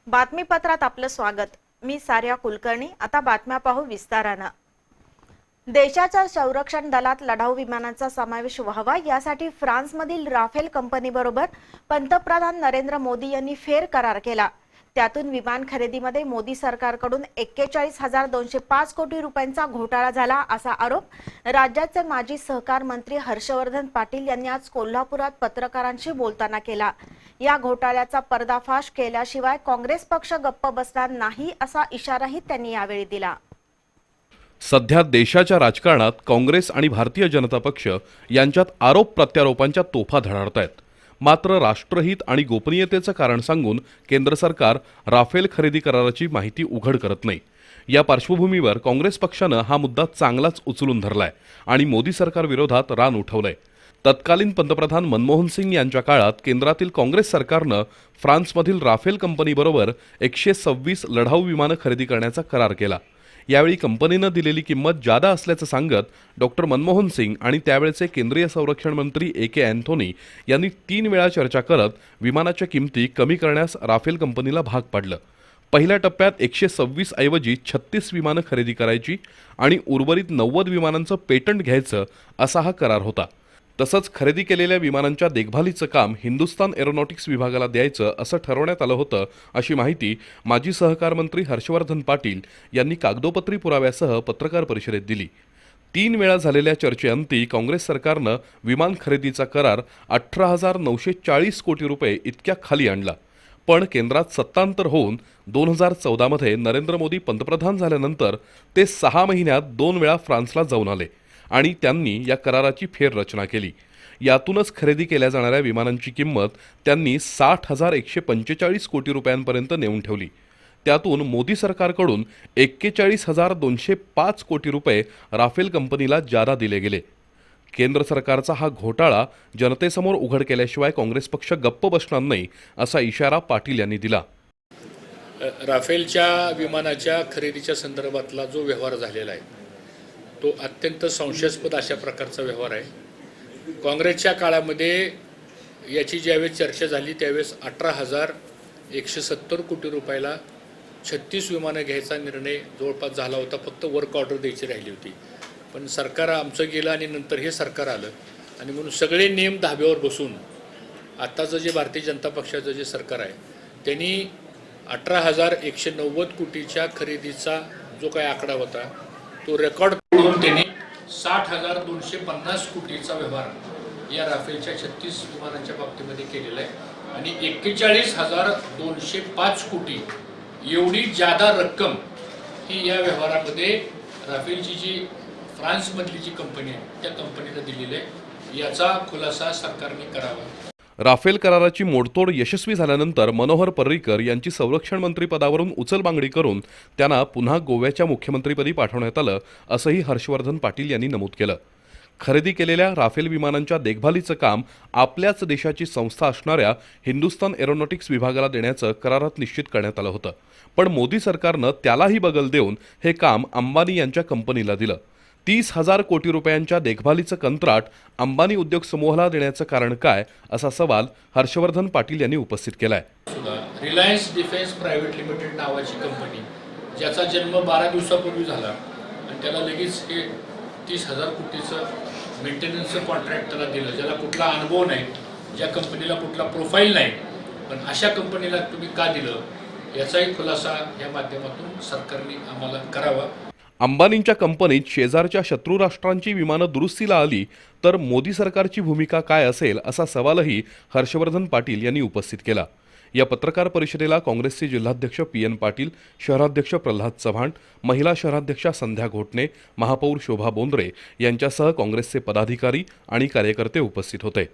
बातमीपत्रात आपलं स्वागत। मी सार्या कुलकर्णी। आता बातम्या पाहू विस्तारानं। देशाच्या संरक्षण दलात लढाऊ विमानांचा समावेश व्हावा यासाठी फ्रान्समधील राफेल कंपनीबरोबर पंतप्रधान नरेंद्र मोदी यांनी फेर करार केला। त्यातून विमान खरेदीमध्ये मोदी सरकारकडून 41,205 कोटी रुपयांचा घोटाळा झाला असा आरोप राज्याचे माजी सहकार मंत्री हर्षवर्धन पाटील यांनी आज कोल्हापुरात पत्रकारांशी बोलताना केला। या घोटाळ्याचा पर्दाफाश केल्याशिवाय काँग्रेस पक्ष गप्प बसणार नाही असा इशाराही त्यांनी यावेळी दिला। सध्या देशाच्या राजकारणात काँग्रेस आणि भारतीय जनता पक्ष यांच्यात आरोप प्रत्यारोपांच्या तोफा धडाडतायत। मात्र राष्ट्रहित आणि गोपनीयतेचं कारण सांगून केंद्र सरकार राफेल खरेदी कराराची माहिती उघड करत नाही। या पार्श्वभूमीवर काँग्रेस पक्षानं हा मुद्दा चांगलाच उचलून धरलाय आणि मोदी सरकार विरोधात रान उठवलंय। तत्कालीन पंतप्रधान मनमोहन सिंग यांच्या काळात केंद्रातील काँग्रेस सरकारनं फ्रान्समधील राफेल कंपनीबरोबर 126 लढाऊ विमानं खरेदी करण्याचा करार केला। यावेळी कंपनीनं दिलेली किंमत जादा असल्याचं सांगत डॉक्टर मनमोहन सिंग आणि त्यावेळचे केंद्रीय संरक्षण मंत्री ए.के. अँथोनी यांनी 3 वेळा चर्चा करत विमानाच्या किमती कमी करण्यास राफेल कंपनीला भाग पाडलं। पहिल्या टप्प्यात 126 ऐवजी 36 विमानं खरेदी करायची आणि उर्वरित 90 विमानांचं पेटंट घ्यायचं असा हा करार होता। तसंच खरेदी केलेल्या विमानांच्या देखभालीचं काम हिंदुस्तान एरोनॉटिक्स विभागाला द्यायचं असं ठरवण्यात आलं होतं, अशी माहिती माजी सहकार मंत्री हर्षवर्धन पाटील यांनी कागदोपत्री पुराव्यासह पत्रकार परिषदेत दिली। 3 वेळा झालेल्या चर्चेअंती काँग्रेस सरकारनं विमान खरेदीचा करार 18,940 कोटी रुपये इतक्या खाली आणला। पण केंद्रात सत्तांतर होऊन 2014 मध्ये नरेंद्र मोदी पंतप्रधान झाल्यानंतर ते 6 महिन्यात 2 वेळा फ्रान्सला जाऊन आले आणि त्यांनी या कराराची फेररचना केली। यातूनच खरेदी केल्या जाणाऱ्या विमानांची किंमत त्यांनी 60,145 कोटी रुपयांपर्यंत नेऊन ठेवली। त्यातून मोदी सरकारकडून 41,205 कोटी रुपये राफेल कंपनीला जादा दिले गेले। केंद्र सरकारचा हा घोटाळा जनतेसमोर उघड केल्याशिवाय काँग्रेस पक्ष गप्प बसणार नाही असा इशारा पाटील यांनी दिला। राफेलच्या विमानाच्या खरेदीच्या संदर्भातला जो व्यवहार झालेला आहे तो अत्यंत संशयास्पद अशा प्रकारचा व्यवहार आहे। काँग्रेसच्या काळामध्ये याची ज्यावेळेस चर्चा झाली त्यावेळेस 18,170 कोटी रुपयाला 36 विमानं घ्यायचा निर्णय जवळपास झाला होता। फक्त वर्क ऑर्डर द्यायची राहिली होती, पण सरकार आमचं गेलं आणि नंतर हे सरकार आलं आणि म्हणून सगळे नियम धाब्यावर बसून आत्ताचं जे भारतीय जनता पक्षाचं जे सरकार आहे त्यांनी 18,190 कोटीच्या खरेदीचा जो काही आकडा होता तो रेकॉर्ड करून त्यांनी 60,250 कोटीचा व्यवहार या राफेलच्या 36 विमानांच्या बाबतीमध्ये केलेला आहे आणि 41,205 कोटी एवढी जादा रक्कम ही या व्यवहारामध्ये राफेलची जी फ्रान्समधली जी कंपनी आहे त्या कंपनीला दिलेली आहे। याचा खुलासा सरकारने करावा। राफेल कराराची मोडतोड यशस्वी झाल्यानंतर मनोहर पर्रीकर यांची संरक्षण मंत्री पदावरून उचलबांगडी करून त्यांना पुन्हा गोव्याच्या मुख्यमंत्रीपदी पाठवण्यात आलं असंही हर्षवर्धन पाटील यांनी नमूद केलं। खरेदी केलेल्या राफेल विमानांच्या देखभालीचं काम आपल्याच देशाची संस्था असणाऱ्या हिंदुस्तान एरोनॉटिक्स विभागाला देण्याचं करारात निश्चित करण्यात आलं होतं, पण मोदी सरकारनं त्यालाही बगल देऊन हे काम अंबानी यांच्या कंपनीला दिलं। 30,000 कोटी रुपयांच्या देखभालीचं कंत्राट अंबानी उद्योग समूहाला देण्याचं कारण काय असा सवाल हर्षवर्धन पाटील यांनी उपस्थित केलाय। रिलायन्स डिफेन्स प्रायव्हेट लिमिटेड नावाची कंपनी ज्याचा जन्म 12 दिवसापूर्वी झाला आणि त्याला लगेच हे 30,000 कोटीचं मेंटेनन्सचं कॉन्ट्रॅक्ट त्याला दिलं, ज्याला कुठला अनुभव नाही, ज्या कंपनीला कुठला प्रोफाईल नाही, पण अशा कंपनीला तुम्ही का दिलं याचाही खुलासा या माध्यमातून सरकारने आम्हाला करावा। अंबानींच्या कंपनीत शेजारच्या शत्रू राष्ट्रांची विमानं दुरुस्तीला आली तर मोदी सरकारची भूमिका काय असेल असा सवालही हर्षवर्धन पाटील यांनी उपस्थित केला। या पत्रकार परिषदेला काँग्रेसचे जिल्हाध्यक्ष पी.एन. पाटील, शहराध्यक्ष प्रल्हाद चव्हाण, महिला शहराध्यक्षा संध्या घोटणे, महापौर शोभा बोंद्रे यांच्यासह काँग्रेसचे पदाधिकारी आणि कार्यकर्ते उपस्थित होते।